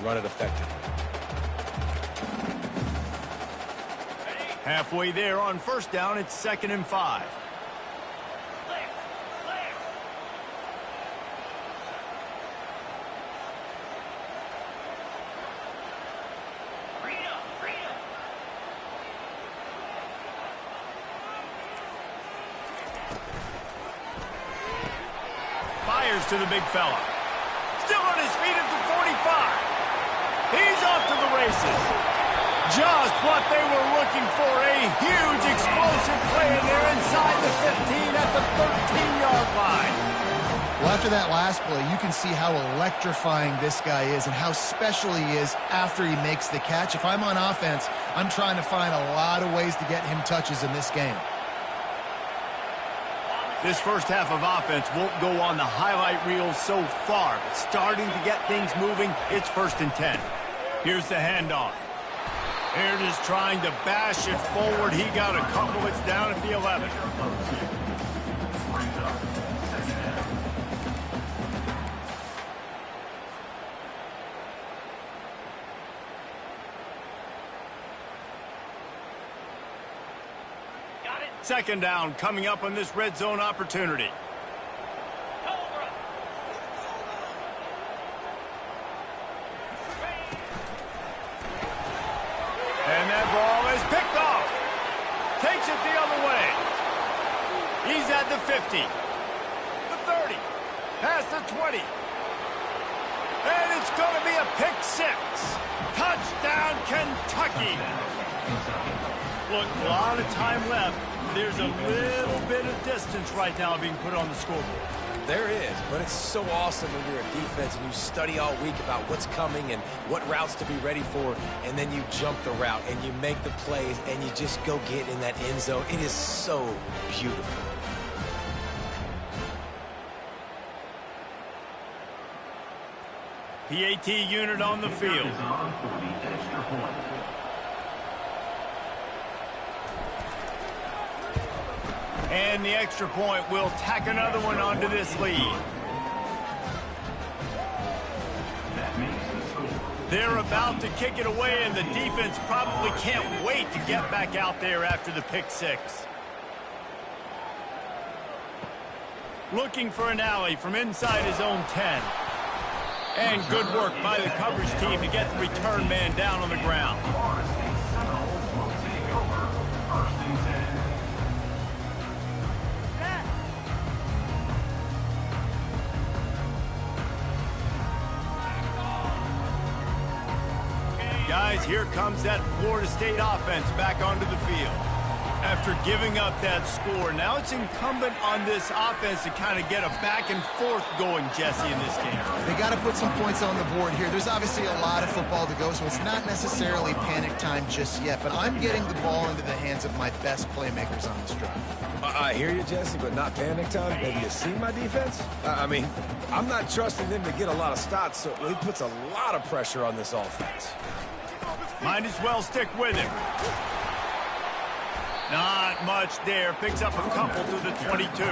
run it effectively. Halfway there on first down, it's 2nd and 5. Fires to the big fella. Still on his feet at the 45. He's off to the races. Just what they were looking for. A huge explosive play in there inside the 15 at the 13-yard line. Well, after that last play, you can see how electrifying this guy is and how special he is after he makes the catch. If I'm on offense, I'm trying to find a lot of ways to get him touches in this game. This first half of offense won't go on the highlight reel so far, but starting to get things moving, it's 1st and 10. Here's the handoff. Baird is trying to bash it forward. He got a couple. It's down at the 11. Second down coming up on this red zone opportunity. And that ball is picked off. Takes it the other way. He's at the 50. The 30. Past the 20. And it's going to be a pick 6. Touchdown, Kentucky. Look, a lot of time left. There's a little bit of distance right now being put on the scoreboard. There is, but it's so awesome when you're a defense and you study all week about what's coming and what routes to be ready for, and then you jump the route and you make the plays and you just go get in that end zone. It is so beautiful. PAT unit on the field. And the extra point will tack another one onto this lead. They're about to kick it away, and the defense probably can't wait to get back out there after the pick 6. Looking for an alley from inside his own 10. And good work by the coverage team to get the return man down on the ground. Guys, here comes that Florida State offense back onto the field. After giving up that score, now it's incumbent on this offense to kind of get a back and forth going, Jesse, in this game. They got to put some points on the board here. There's obviously a lot of football to go, so it's not necessarily panic time just yet, but I'm getting the ball into the hands of my best playmakers on this drive. I hear you, Jesse, but not panic time. Have you seen my defense? I mean, I'm not trusting them to get a lot of stops, so it puts a lot of pressure on this offense. Might as well stick with him. Not much there. Picks up a couple to the 22.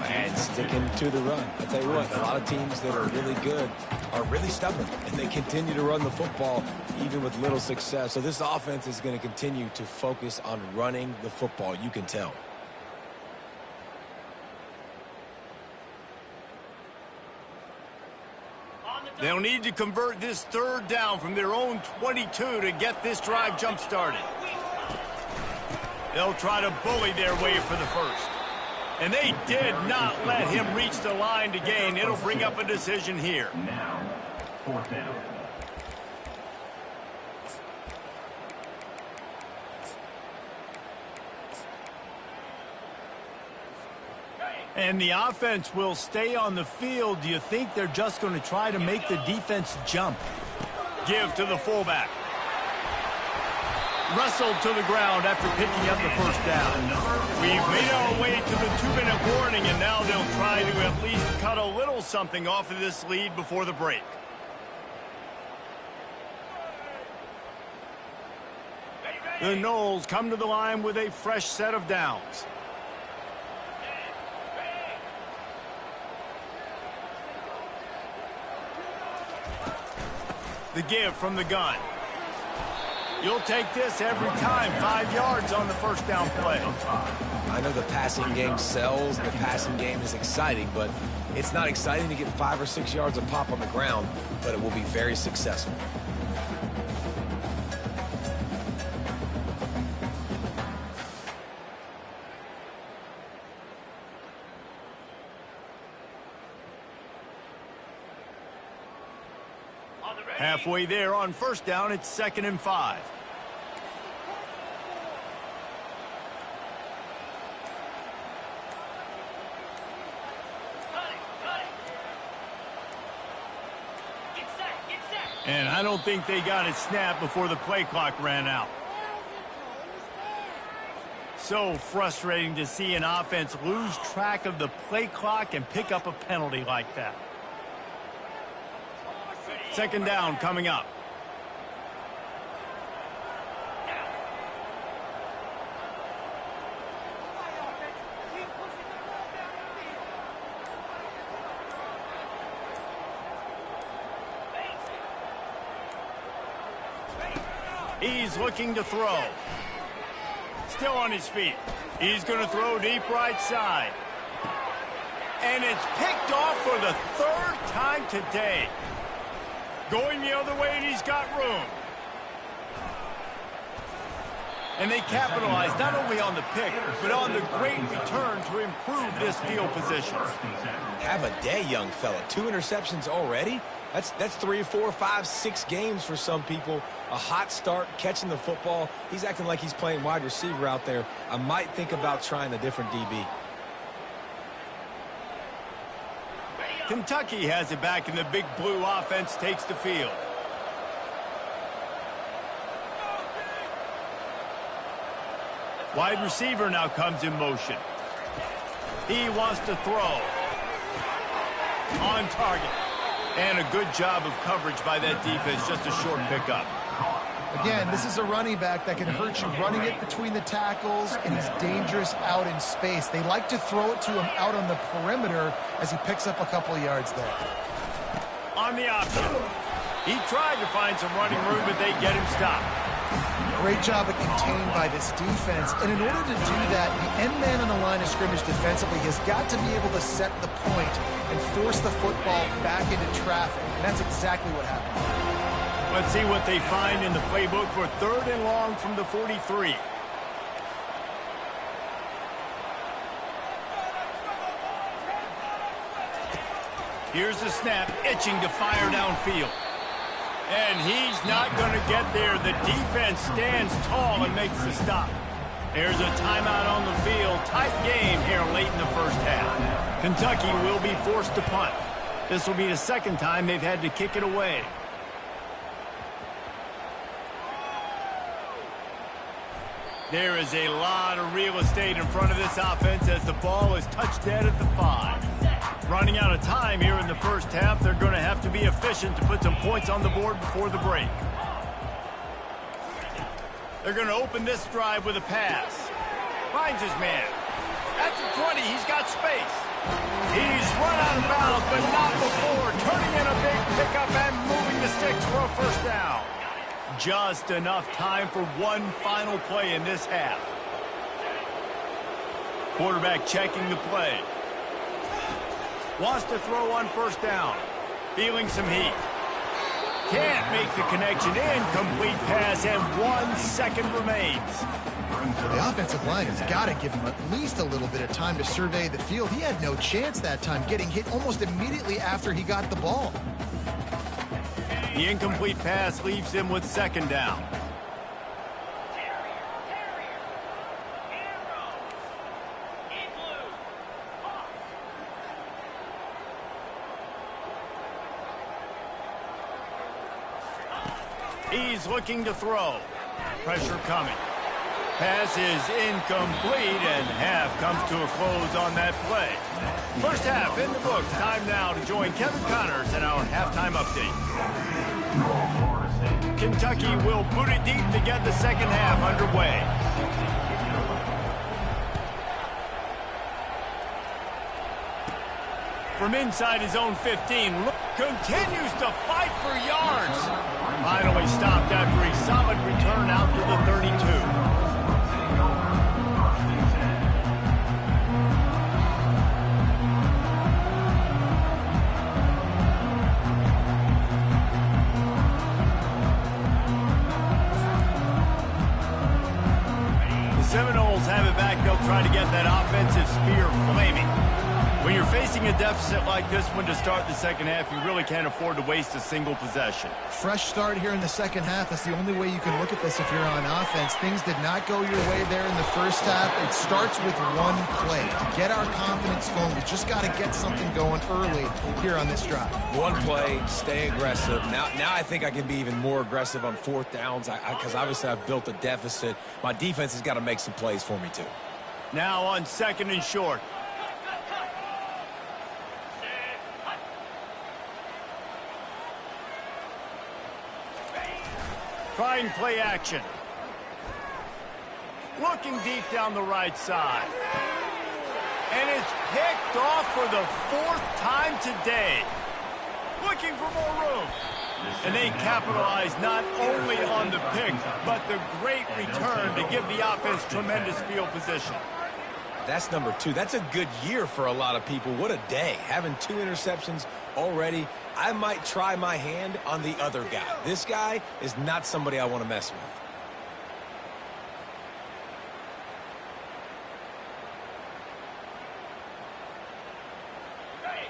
And sticking to the run. I'll tell you what, a lot of teams that are really good are really stubborn, and they continue to run the football even with little success. So this offense is going to continue to focus on running the football. You can tell. They'll need to convert this third down from their own 22 to get this drive jump-started. They'll try to bully their way for the first. And they did not let him reach the line to gain. It'll bring up a decision here. Now, 4th down. And the offense will stay on the field. Do you think they're just going to try to make the defense jump? Give to the fullback. Wrestled to the ground after picking up the first down. We've made our way to the 2-minute warning, and now they'll try to at least cut a little something off of this lead before the break. The Noles come to the line with a fresh set of downs. The give from the gun. You'll take this every time. 5 yards on the first down play. I know the passing game sells and the passing game is exciting, but it's not exciting to get 5 or 6 yards of pop on the ground, but it will be very successful. Halfway there on first down, it's 2nd and 5. And I don't think they got it snapped before the play clock ran out. So frustrating to see an offense lose track of the play clock and pick up a penalty like that. 2nd down coming up. He's looking to throw. Still on his feet. He's going to throw deep right side. And it's picked off for the 3rd time today. Going the other way, and he's got room. And they capitalize not only on the pick, but on the great return to improve this field position. Have a day, young fella. 2 interceptions already? That's 3, 4, 5, 6 games for some people. A hot start, catching the football. He's acting like he's playing wide receiver out there. I might think about trying a different DB. Kentucky has it back, and the big blue offense takes the field. Wide receiver now comes in motion. He wants to throw. On target. And a good job of coverage by that defense, just a short pickup. Again, this is a running back that can hurt you running it between the tackles, and he's dangerous out in space. They like to throw it to him out on the perimeter as he picks up a couple of yards there. On the option. He tried to find some running room, but they get him stopped. Great job of contained by this defense. And in order to do that, the end man on the line of scrimmage defensively has got to be able to set the point and force the football back into traffic. And that's exactly what happened. Let's see what they find in the playbook for 3rd and long from the 43. Here's the snap, itching to fire downfield. And he's not going to get there. The defense stands tall and makes the stop. There's a timeout on the field. Tight game here late in the first half. Kentucky will be forced to punt. This will be the 2nd time they've had to kick it away. There is a lot of real estate in front of this offense as the ball is touched dead at the 5. Running out of time here in the first half, they're going to have to be efficient to put some points on the board before the break. They're going to open this drive with a pass. Finds his man. At the 20, he's got space. He's run out of bounds, but not before. Turning in a big pickup and moving the sticks for a first down. Just enough time for one final play in this half. Quarterback checking the play. Wants to throw on first down. Feeling some heat. Can't make the connection. Incomplete pass, and 1 second remains. The offensive line has got to give him at least a little bit of time to survey the field. He had no chance that time, getting hit almost immediately after he got the ball. The incomplete pass leaves him with 2nd down. He's looking to throw. Pressure coming. Pass is incomplete, and half comes to a close on that play. First half in the books. Time now to join Kevin Connors in our halftime update. Kentucky will boot it deep to get the second half underway. From inside his own 15, continues to fight for yards. try to get that offensive spear flaming. When you're facing a deficit like this one to start the second half, you really can't afford to waste a single possession. Fresh start here in the second half. That's the only way you can look at this if you're on offense. Things did not go your way there in the first half. It starts with one play. To get our confidence going, we just got to get something going early here on this drive. One play, stay aggressive. Now I think I can be even more aggressive on fourth downs because obviously I've built a deficit. My defense has got to make some plays for me too. Now on second and short. Trying play action. Looking deep down the right side. And it's picked off for the fourth time today. Looking for more room. And they capitalize not only on the pick, but the great return to give the offense tremendous field position. That's number 2. That's a good year for a lot of people. What a day. Having 2 interceptions already. I might try my hand on the other guy. This guy is not somebody I want to mess with.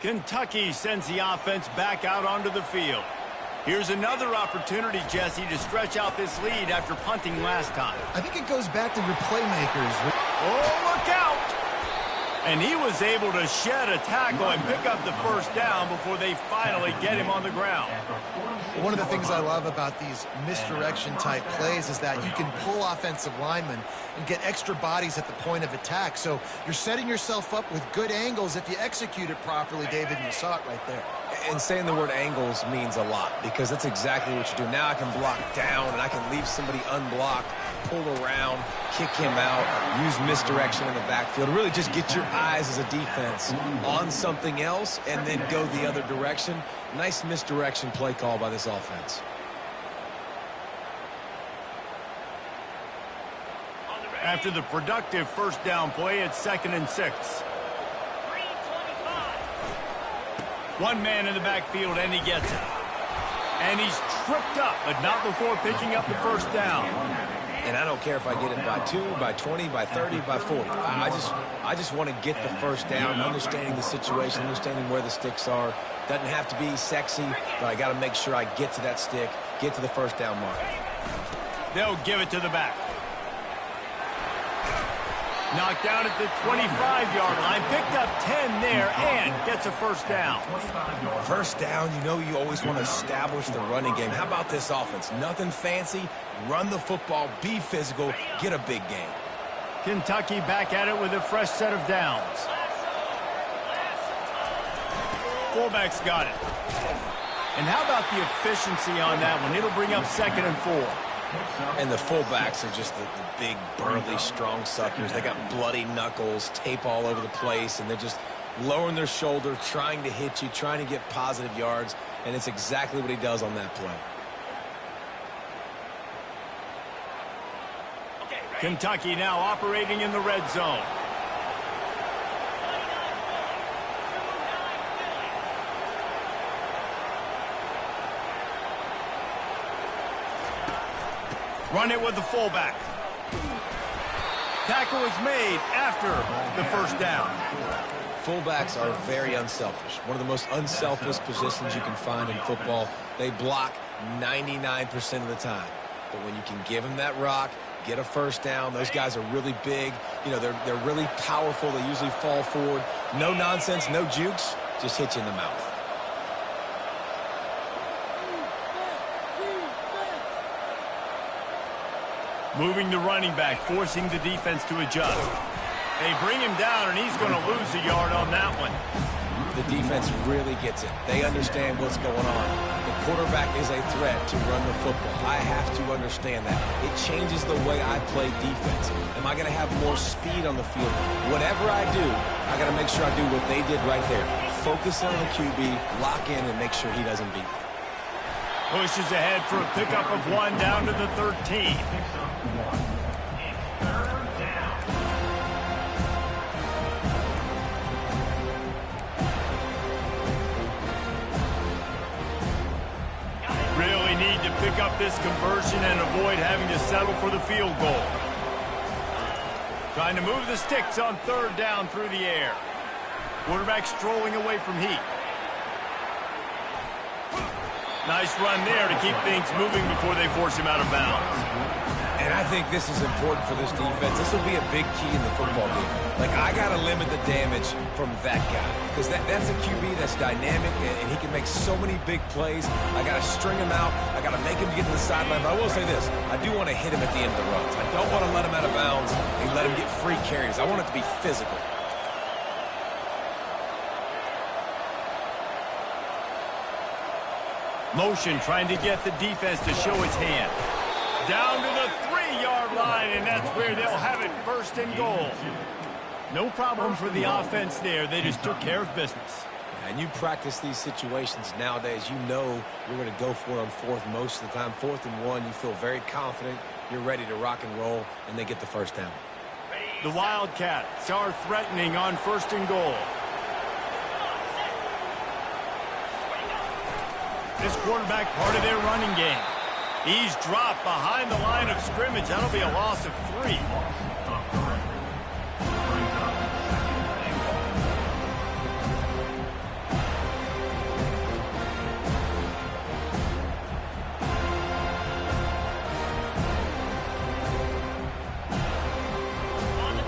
Kentucky sends the offense back out onto the field. Here's another opportunity, Jesse, to stretch out this lead after punting last time. I think it goes back to your playmakers. Oh, look out! And he was able to shed a tackle and pick up the first down before they finally get him on the ground. One of the things I love about these misdirection-type plays is that you can pull offensive linemen and get extra bodies at the point of attack. So you're setting yourself up with good angles if you execute it properly, David, and you saw it right there. And saying the word angles means a lot because that's exactly what you do. Now I can block down and I can leave somebody unblocked, pull around, kick him out, use misdirection in the backfield. Really just get your eyes as a defense on something else and then go the other direction. Nice misdirection play call by this offense. After the productive first down play, it's 2nd and 6. One man in the backfield, and he gets it. And he's tripped up, but not before picking up the first down. And I don't care if I get it by 2, by 20, by 30, by 40. I just want to get the first down, understanding the situation, understanding where the sticks are. Doesn't have to be sexy, but I got to make sure I get to that stick, get to the first down mark. They'll give it to the back. Knocked down at the 25-yard line, picked up 10 there, and gets a first down. First down, you know you always want to establish the running game. How about this offense? Nothing fancy. Run the football, be physical, get a big game. Kentucky back at it with a fresh set of downs. Fullback's got it. And how about the efficiency on that one? It'll bring up 2nd and 4. And the fullbacks are just the big, burly, strong suckers. They got bloody knuckles, tape all over the place, and they're just lowering their shoulder, trying to hit you, trying to get positive yards, and it's exactly what he does on that play. Kentucky now operating in the red zone. Run it with the fullback. Tackle is made after the first down. Fullbacks are very unselfish. One of the most unselfish positions you can find in football. They block 99% of the time. But when you can give them that rock, get a first down, those guys are really big. You know, they're really powerful. They usually fall forward. No nonsense, no jukes, just hit you in the mouth. Moving the running back, forcing the defense to adjust. They bring him down, and he's going to lose a yard on that one. The defense really gets it. They understand what's going on. The quarterback is a threat to run the football. I have to understand that. It changes the way I play defense. Am I going to have more speed on the field? Whatever I do, I got to make sure I do what they did right there. Focus on the QB, lock in, and make sure he doesn't beat me. Pushes ahead for a pickup of 1 down to the 13. Really need to pick up this conversion and avoid having to settle for the field goal. Trying to move the sticks on third down through the air. Quarterback strolling away from heat. Nice run there to keep things moving before they force him out of bounds. And I think this is important for this defense. This will be a big key in the football game. Like, I got to limit the damage from that guy. Because that's a QB that's dynamic, and he can make so many big plays. I got to string him out. I got to make him get to the sideline. But I will say this. I do want to hit him at the end of the runs. I don't want to let him out of bounds and let him get free carries. I want it to be physical. Motion trying to get the defense to show his hand. Down to the 3-yard line, and that's where they'll have it, first and goal. No problem for the offense there. They just took care of business. And you practice these situations nowadays. You know you're going to go for it on fourth most of the time. 4th and 1, you feel very confident. You're ready to rock and roll, and they get the first down. The Wildcats are threatening on first and goal. This quarterback part of their running game. He's dropped behind the line of scrimmage. That'll be a loss of 3.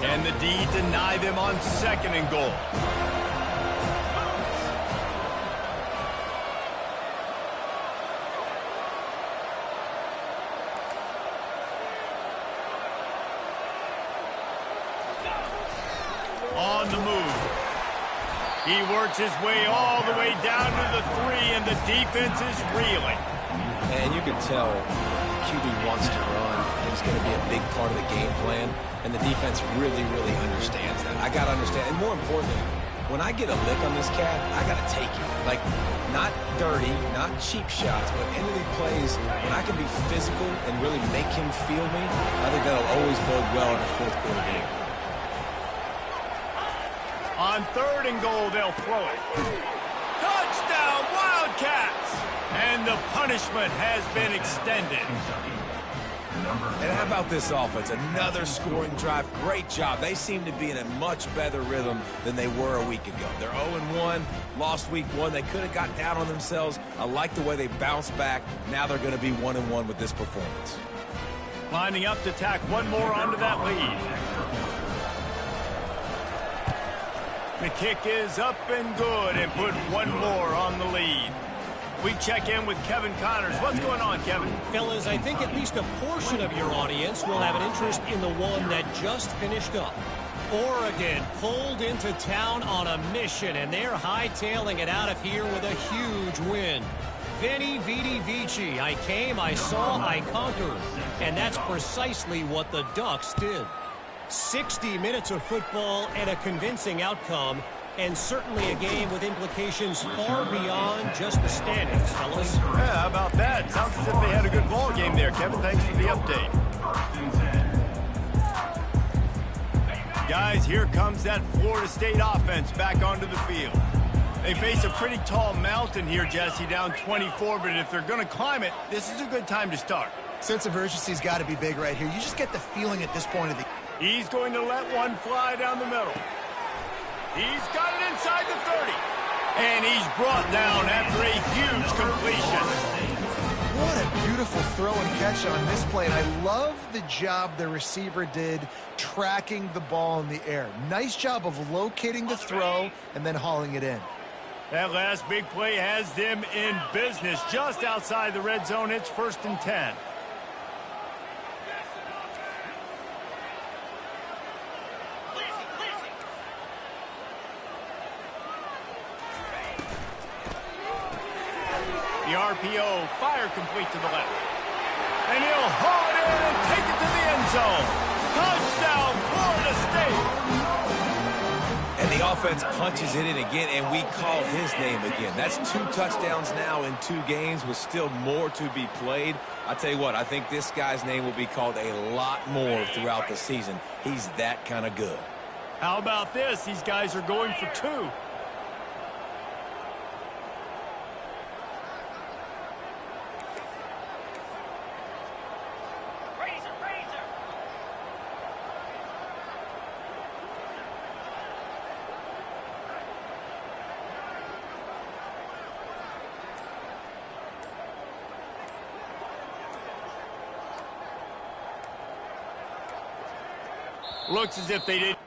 And the D deny them on second and goal. On the move. He works his way all the way down to the 3, and the defense is reeling. And you can tell the QB wants to run. He's going to be a big part of the game plan, and the defense really, really understands that. I got to understand, and more importantly, when I get a lick on this cat, I got to take it. Like, not dirty, not cheap shots, but end of the plays, when I can be physical and really make him feel me, I think that'll always bode well in a fourth quarter game. On third and goal, they'll throw it. Touchdown, Wildcats! And the punishment has been extended. And how about this offense? Another scoring drive. Great job. They seem to be in a much better rhythm than they were a week ago. They're 0-1, lost week 1. They could have got down on themselves. I like the way they bounced back. Now they're going to be 1-1 with this performance. Lining up to tack one more onto that lead. The kick is up and good, and put one more on the lead. We check in with Kevin Connors. What's going on, Kevin? Fellas, I think at least a portion of your audience will have an interest in the one that just finished up. Oregon pulled into town on a mission, and they're hightailing it out of here with a huge win. Veni, Vidi, Vici. I came, I saw, I conquered. And that's precisely what the Ducks did. 60 minutes of football and a convincing outcome, and certainly a game with implications far beyond just the standings, fellas. Yeah, how about that? Sounds as if they had a good ball game there, Kevin. Thanks for the update. Guys, here comes that Florida State offense back onto the field. They face a pretty tall mountain here, Jesse, down 24, but if they're going to climb it, this is a good time to start. Sense of urgency's got to be big right here. You just get the feeling at this point of the... He's going to let one fly down the middle. He's got it inside the 30. And he's brought down after a huge completion. What a beautiful throw and catch on this play. And I love the job the receiver did tracking the ball in the air. Nice job of locating the throw and then hauling it in. That last big play has them in business just outside the red zone. It's 1st and 10. The RPO, fire complete to the left. And he'll haul it in and take it to the end zone. Touchdown, Florida State. And the offense punches it in again, and we call his name again. That's 2 touchdowns now in 2 games with still more to be played. I tell you what, I think this guy's name will be called a lot more throughout the season. He's that kind of good. How about this? These guys are going for 2. Looks as if they didn't.